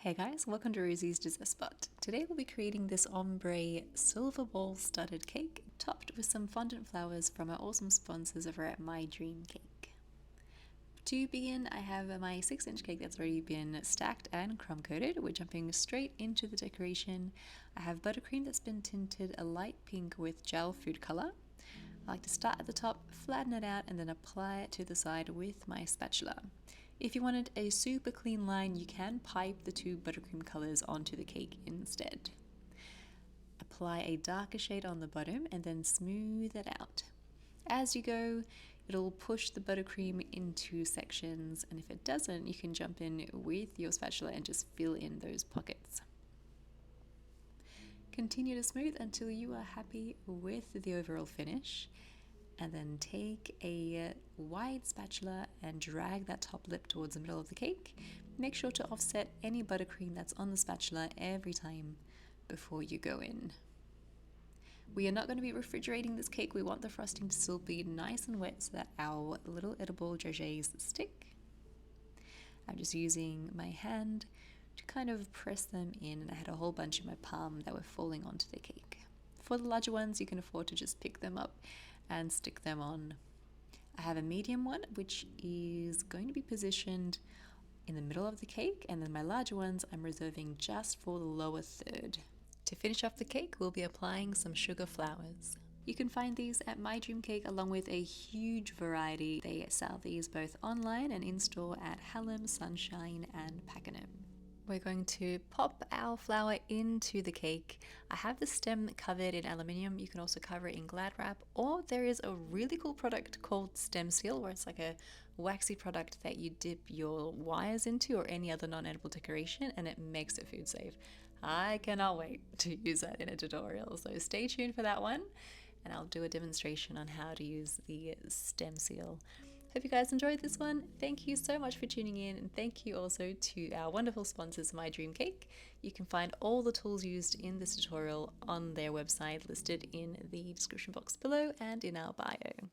Hey guys, welcome to Rosie's Dessert Spot. Today we'll be creating this ombre silver ball studded cake topped with some fondant flowers from our awesome sponsors over at My Dream Cake. To begin, I have my 6-inch cake that's already been stacked and crumb coated. We're jumping straight into the decoration. I have buttercream that's been tinted a light pink with gel food color. I like to start at the top, flatten it out, and then apply it to the side with my spatula. If you wanted a super clean line, you can pipe the two buttercream colors onto the cake instead. Apply a darker shade on the bottom and then smooth it out. As you go, it'll push the buttercream into sections, and if it doesn't, you can jump in with your spatula and just fill in those pockets. Continue to smooth until you are happy with the overall finish. And then take a wide spatula and drag that top lip towards the middle of the cake. Make sure to offset any buttercream that's on the spatula every time before you go in. We are not going to be refrigerating this cake. We want the frosting to still be nice and wet so that our little edible dragées stick. I'm just using my hand to kind of press them in, and I had a whole bunch in my palm that were falling onto the cake. For the larger ones, you can afford to just pick them up and stick them on. I have a medium one which is going to be positioned in the middle of the cake, and then my larger ones I'm reserving just for the lower third. To finish off the cake, we'll be applying some sugar flowers. You can find these at My Dream Cake along with a huge variety. They sell these both online and in-store at Hallam, Sunshine and Pakenham. We're going to pop our flower into the cake. I have the stem covered in aluminium. You can also cover it in Glad wrap, or there is a really cool product called Stem Seal, where it's like a waxy product that you dip your wires into or any other non-edible decoration, and it makes it food safe. I cannot wait to use that in a tutorial, so stay tuned for that one, and I'll do a demonstration on how to use the Stem Seal. Hope you guys enjoyed this one. Thank you so much for tuning in, and thank you also to our wonderful sponsors, My Dream Cake. You can find all the tools used in this tutorial on their website listed in the description box below and in our bio.